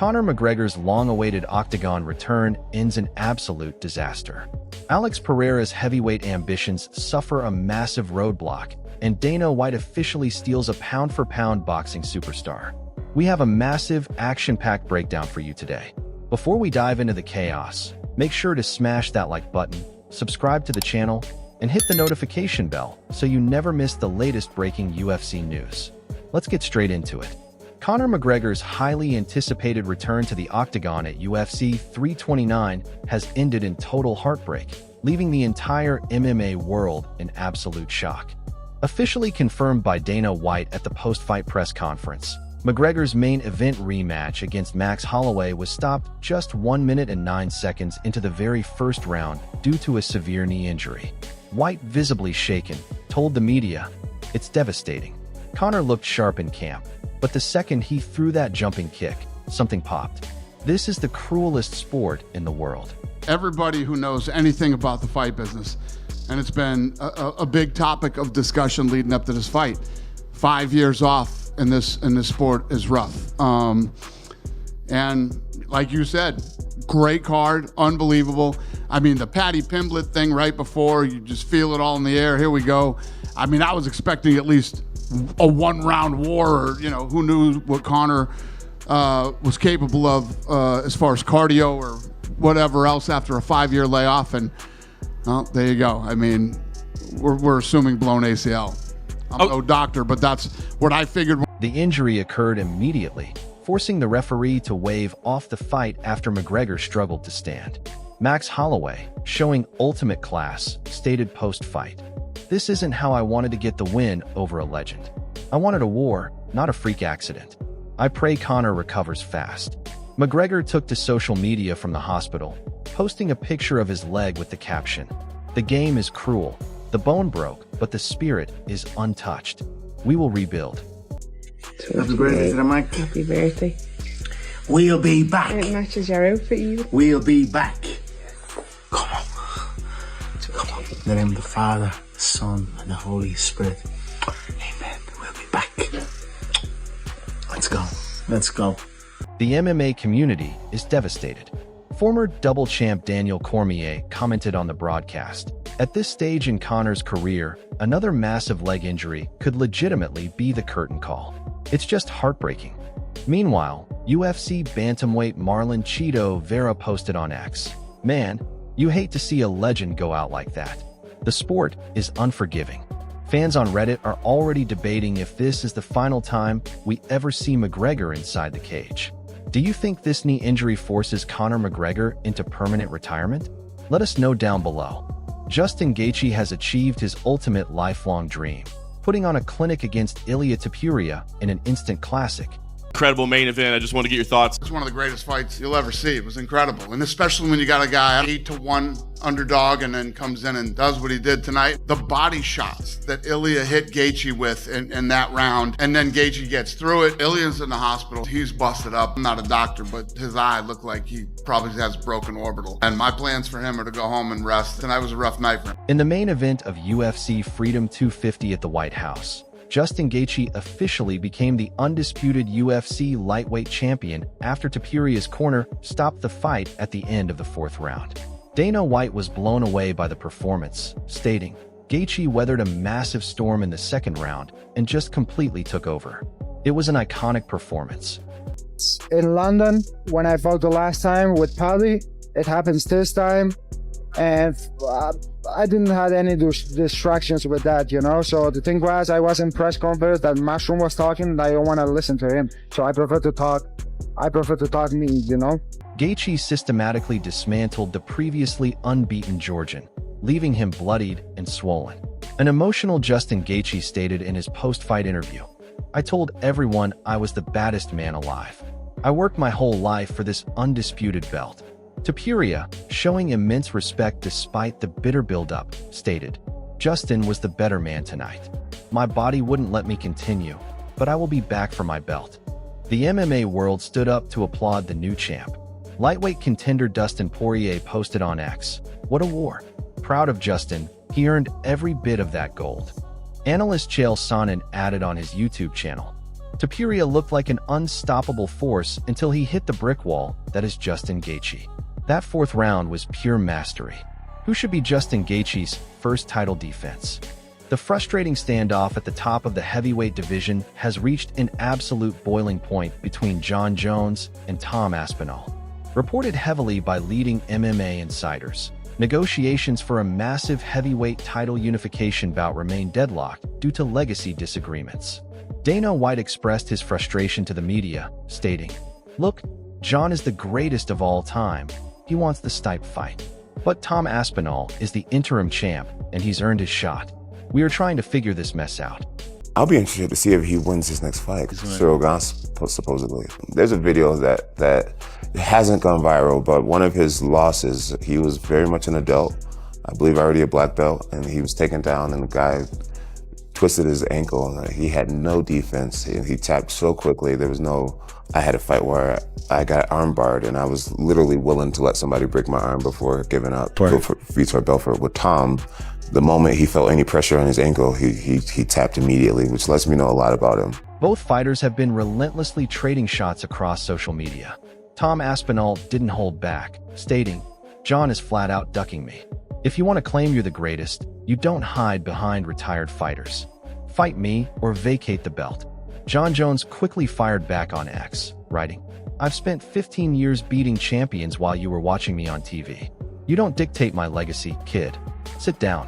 Conor McGregor's long-awaited octagon return ends in absolute disaster. Alex Pereira's heavyweight ambitions suffer a massive roadblock, and Dana White officially steals a pound-for-pound boxing superstar. We have a massive, action-packed breakdown for you today. Before we dive into the chaos, make sure to smash that like button, subscribe to the channel, and hit the notification bell so you never miss the latest breaking UFC news. Let's get straight into it. Conor McGregor's highly anticipated return to the octagon at UFC 329 has ended in total heartbreak, leaving the entire MMA world in absolute shock. Officially confirmed by Dana White at the post-fight press conference, McGregor's main event rematch against Max Holloway was stopped just 1 minute and 9 seconds into the very first round due to a severe knee injury. White, visibly shaken, told the media, "It's devastating. Conor looked sharp in camp, but the second he threw that jumping kick, something popped. This is the cruelest sport in the world." Everybody who knows anything about the fight business, and it's been a big topic of discussion leading up to this fight, 5 years off in this sport is rough. And like you said, great card, unbelievable. I mean, the Paddy Pimblett thing right before, you just feel it all in the air. Here we go. I mean, I was expecting at least a one-round war, or, you know, who knew what Conor was capable of as far as cardio or whatever else after a 5-year layoff. And well, there you go. I mean, we're assuming blown ACL. I'm no doctor, but that's what I figured. The injury occurred immediately, forcing the referee to wave off the fight after McGregor struggled to stand. Max Holloway, showing ultimate class, stated post-fight, "This isn't how I wanted to get the win over a legend. I wanted a war, not a freak accident. I pray Conor recovers fast." McGregor took to social media from the hospital, posting a picture of his leg with the caption, "The game is cruel. The bone broke, but the spirit is untouched. We will rebuild." Happy birthday to the mic. Happy birthday. We'll be back. It matches your outfit, you. We'll be back. Come on. Come on. In the name of the Father, the Son, and the Holy Spirit. Amen. We'll be back. Let's go. Let's go. The MMA community is devastated. Former double champ Daniel Cormier commented on the broadcast, "At this stage in Conor's career, another massive leg injury could legitimately be the curtain call. It's just heartbreaking." Meanwhile, UFC bantamweight Marlon Chito Vera posted on X, "Man, you hate to see a legend go out like that. The sport is unforgiving." Fans on Reddit are already debating if this is the final time we ever see McGregor inside the cage. Do you think this knee injury forces Conor McGregor into permanent retirement? Let us know down below. Justin Gaethje has achieved his ultimate lifelong dream, putting on a clinic against Ilia Topuria in an instant classic. Incredible main event. I just want to get your thoughts. It's one of the greatest fights you'll ever see. It was incredible. And especially when you got a guy 8-1 underdog and then comes in and does what he did tonight. The body shots that Ilia hit Gaethje with in that round, and then Gaethje gets through it. Ilia's in the hospital. He's busted up. I'm not a doctor, but his eye looked like he probably has broken orbital. And my plans for him are to go home and rest. Tonight was a rough night for him. In the main event of UFC Freedom 250 at the White House, Justin Gaethje officially became the undisputed UFC lightweight champion after Topuria's corner stopped the fight at the end of the 4th round. Dana White was blown away by the performance, stating, "Gaethje weathered a massive storm in the 2nd round and just completely took over. It was an iconic performance." In London, when I fought the last time with Paddy, it happens this time, and I didn't have any distractions with that, you know. So the thing was, I was in press conference that Mushroom was talking, and I don't want to listen to him. So I prefer to talk. Me, you know. Gaethje systematically dismantled the previously unbeaten Georgian, leaving him bloodied and swollen. An emotional Justin Gaethje stated in his post-fight interview, "I told everyone I was the baddest man alive. I worked my whole life for this undisputed belt." Topuria, showing immense respect despite the bitter build-up, stated, "Justin was the better man tonight. My body wouldn't let me continue, but I will be back for my belt." The MMA world stood up to applaud the new champ. Lightweight contender Dustin Poirier posted on X, "What a war. Proud of Justin, he earned every bit of that gold." Analyst Chael Sonnen added on his YouTube channel, Topuria looked like an unstoppable force until he hit the brick wall that is Justin Gaethje. That fourth round was pure mastery. Who should be Justin Gaethje's first title defense? The frustrating standoff at the top of the heavyweight division has reached an absolute boiling point between Jon Jones and Tom Aspinall. Reported heavily by leading MMA insiders, negotiations for a massive heavyweight title unification bout remain deadlocked due to legacy disagreements. Dana White expressed his frustration to the media, stating, "Look, Jon is the greatest of all time. He wants the Stipe fight. But Tom Aspinall is the interim champ, and he's earned his shot. We are trying to figure this mess out." I'll be interested to see if he wins his next fight. Cyril Gans, supposedly. There's a video that hasn't gone viral, but one of his losses, he was very much an adult, I believe already a black belt, and he was taken down and the guy twisted his ankle. He had no defense. He tapped so quickly. I had a fight where I got arm barred and I was literally willing to let somebody break my arm before giving up. Right. For Vitor Belfort. With Tom, the moment he felt any pressure on his ankle, he tapped immediately, which lets me know a lot about him. Both fighters have been relentlessly trading shots across social media. Tom Aspinall didn't hold back, stating, "Jon is flat out ducking me. If you want to claim you're the greatest, you don't hide behind retired fighters. Fight me or vacate the belt." Jon Jones quickly fired back on X, writing, "I've spent 15 years beating champions while you were watching me on TV. You don't dictate my legacy, kid. Sit down."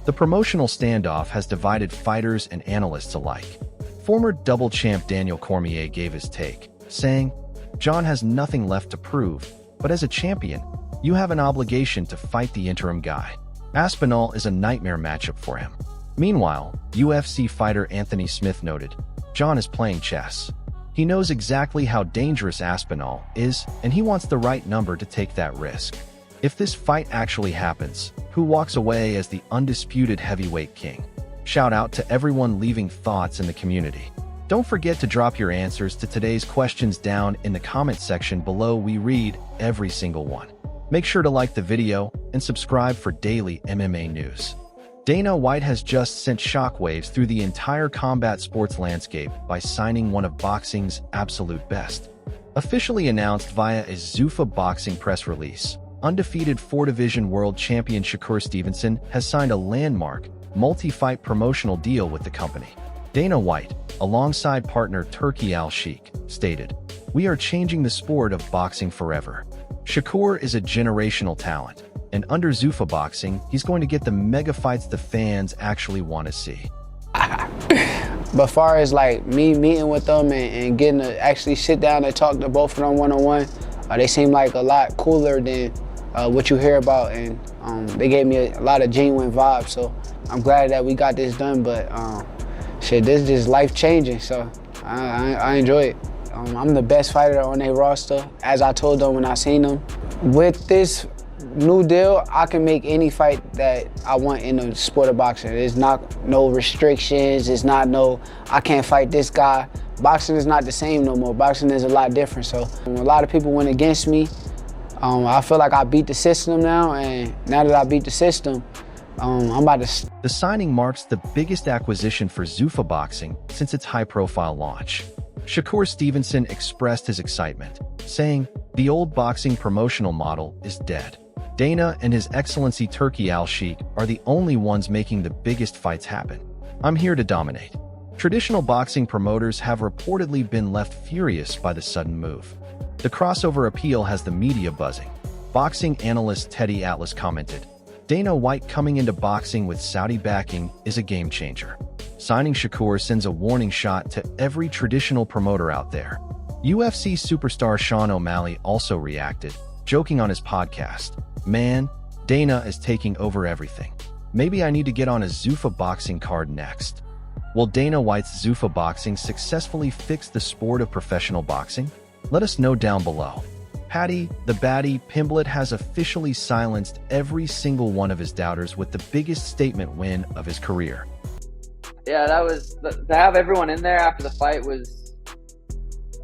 The promotional standoff has divided fighters and analysts alike. Former double champ Daniel Cormier gave his take, saying, "Jon has nothing left to prove, but as a champion, you have an obligation to fight the interim guy." Aspinall is a nightmare matchup for him. Meanwhile, UFC fighter Anthony Smith noted, "Jon is playing chess. He knows exactly how dangerous Aspinall is, and he wants the right number to take that risk." If this fight actually happens, who walks away as the undisputed heavyweight king? Shout out to everyone leaving thoughts in the community. Don't forget to drop your answers to today's questions down in the comment section below. We read every single one. Make sure to like the video and subscribe for daily MMA news. Dana White has just sent shockwaves through the entire combat sports landscape by signing one of boxing's absolute best. Officially announced via a Zuffa boxing press release, undefeated four-division world champion Shakur Stevenson has signed a landmark, multi-fight promotional deal with the company. Dana White, alongside partner Turki Al-Sheikh, stated, "We are changing the sport of boxing forever. Shakur is a generational talent, and under Zuffa boxing, he's going to get the mega fights the fans actually want to see." But far as like me meeting with them and getting to actually sit down and talk to both of them one-on-one, they seem like a lot cooler than what you hear about, and they gave me a lot of genuine vibes. So I'm glad that we got this done, but shit, this is just life-changing, so I enjoy it. I'm the best fighter on their roster, as I told them when I seen them. With this new deal, I can make any fight that I want in the sport of boxing. There's no restrictions, it's not I can't fight this guy. Boxing is not the same no more. Boxing is a lot different, so a lot of people went against me. I feel like I beat the system now, and now that I beat the system, I'm about to... The signing marks the biggest acquisition for Zuffa boxing since its high-profile launch. Shakur Stevenson expressed his excitement, saying, "The old boxing promotional model is dead. Dana and His Excellency Turki Al-Sheikh are the only ones making the biggest fights happen. I'm here to dominate." Traditional boxing promoters have reportedly been left furious by the sudden move. The crossover appeal has the media buzzing. Boxing analyst Teddy Atlas commented, "Dana White coming into boxing with Saudi backing is a game changer. Signing Shakur sends a warning shot to every traditional promoter out there." UFC superstar Sean O'Malley also reacted, joking on his podcast, "Man, Dana is taking over everything. Maybe I need to get on a Zuffa boxing card next." Will Dana White's Zuffa boxing successfully fix the sport of professional boxing? Let us know down below. Paddy, the baddie Pimblett has officially silenced every single one of his doubters with the biggest statement win of his career. Yeah, that was to have everyone in there after the fight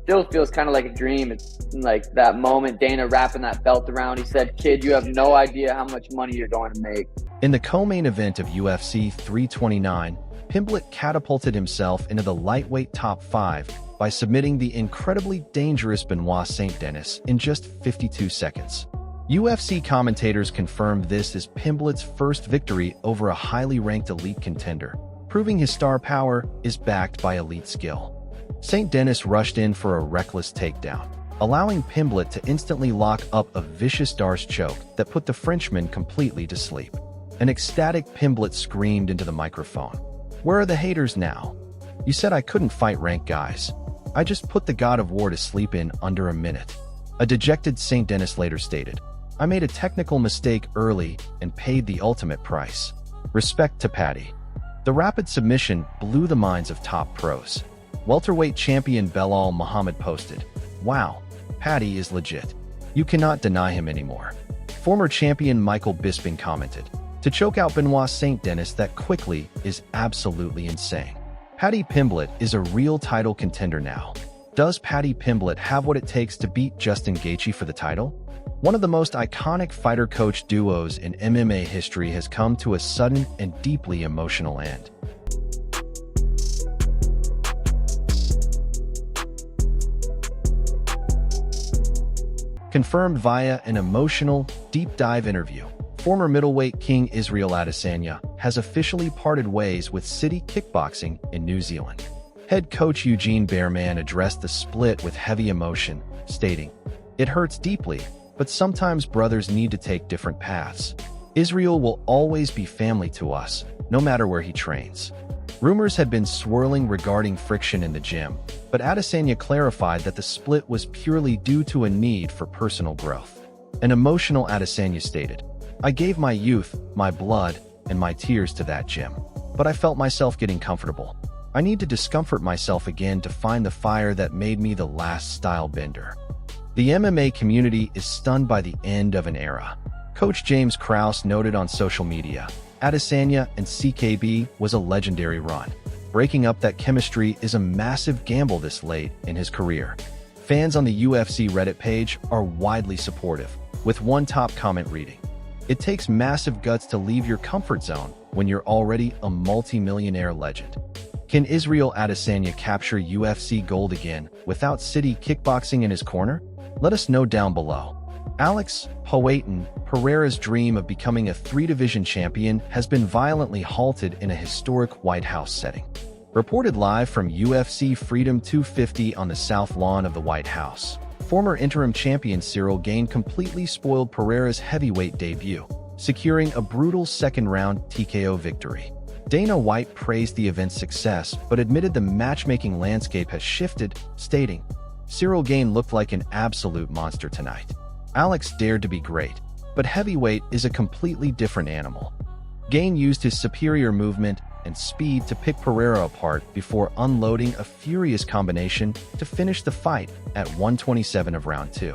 still feels kind of like a dream. It's like that moment, Dana wrapping that belt around. He said, "Kid, you have no idea how much money you're going to make." In the co-main event of UFC 329, Pimblett catapulted himself into the lightweight top 5, by submitting the incredibly dangerous Benoit St. Denis in just 52 seconds. UFC commentators confirmed this as Pimblett's first victory over a highly ranked elite contender, proving his star power is backed by elite skill. St. Denis rushed in for a reckless takedown, allowing Pimblett to instantly lock up a vicious Darce choke that put the Frenchman completely to sleep. An ecstatic Pimblett screamed into the microphone, "Where are the haters now? You said I couldn't fight ranked guys. I just put the God of War to sleep in under a minute." A dejected St. Denis later stated, "I made a technical mistake early and paid the ultimate price. Respect to Paddy." The rapid submission blew the minds of top pros. Welterweight champion Belal Muhammad posted, "Wow, Paddy is legit. You cannot deny him anymore." Former champion Michael Bisping commented, "To choke out Benoit St. Denis that quickly is absolutely insane. Paddy Pimblett is a real title contender now. Does Paddy Pimblett have what it takes to beat Justin Gaethje for the title?" One of the most iconic fighter-coach duos in MMA history has come to a sudden and deeply emotional end. Confirmed via an emotional, deep-dive interview, former middleweight king Israel Adesanya has officially parted ways with City Kickboxing in New Zealand. Head coach Eugene Bearman addressed the split with heavy emotion, stating, "It hurts deeply, but sometimes brothers need to take different paths. Israel will always be family to us, no matter where he trains." Rumors had been swirling regarding friction in the gym, but Adesanya clarified that the split was purely due to a need for personal growth. An emotional Adesanya stated, "I gave my youth, my blood, and my tears to that gym, but I felt myself getting comfortable. I need to discomfort myself again to find the fire that made me the last style bender." The MMA community is stunned by the end of an era. Coach James Krause noted on social media, "Adesanya and CKB was a legendary run. Breaking up that chemistry is a massive gamble this late in his career." Fans on the UFC Reddit page are widely supportive, with one top comment reading, "It takes massive guts to leave your comfort zone when you're already a multi-millionaire legend." Can Israel Adesanya capture UFC gold again without City Kickboxing in his corner? Let us know down below. Alex Poatan Pereira's dream of becoming a three-division champion has been violently halted in a historic White House setting. Reported live from UFC Freedom 250 on the South Lawn of the White House, former interim champion Ciryl Gane completely spoiled Pereira's heavyweight debut, securing a brutal second-round TKO victory. Dana White praised the event's success but admitted the matchmaking landscape has shifted, stating, "Ciryl Gane looked like an absolute monster tonight. Alex dared to be great, but heavyweight is a completely different animal." Gane used his superior movement and speed to pick Pereira apart before unloading a furious combination to finish the fight at 127 of round 2.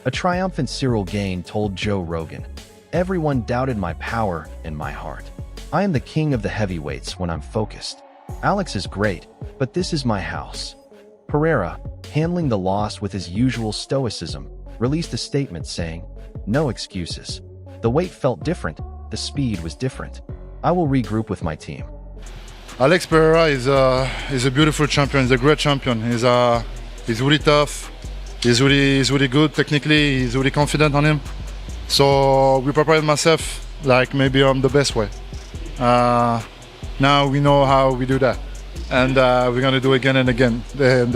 A triumphant Ciryl Gane told Joe Rogan, "Everyone doubted my power and my heart. I am the king of the heavyweights when I'm focused. Alex is great, but this is my house." Pereira, handling the loss with his usual stoicism, released a statement saying, "No excuses. The weight felt different, the speed was different. I will regroup with my team." Alex Pereira is a beautiful champion. He's a great champion. He's really tough. He's really good technically. He's really confident on him. So we prepared myself like maybe I'm the best way. Now we know how we do that. And we're going to do it again and again. And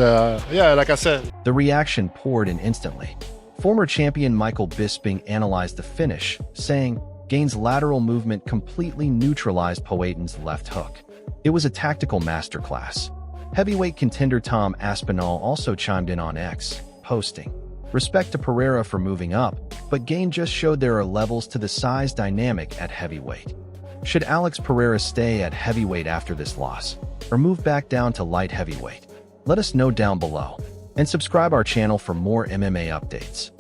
yeah, like I said. The reaction poured in instantly. Former champion Michael Bisping analyzed the finish, saying, "Gane's lateral movement completely neutralized Poatan's left hook. It was a tactical masterclass." Heavyweight contender Tom Aspinall also chimed in on X, posting, "Respect to Pereira for moving up, but Gane just showed there are levels to the size dynamic at heavyweight." Should Alex Pereira stay at heavyweight after this loss, or move back down to light heavyweight? Let us know down below, and subscribe our channel for more MMA updates.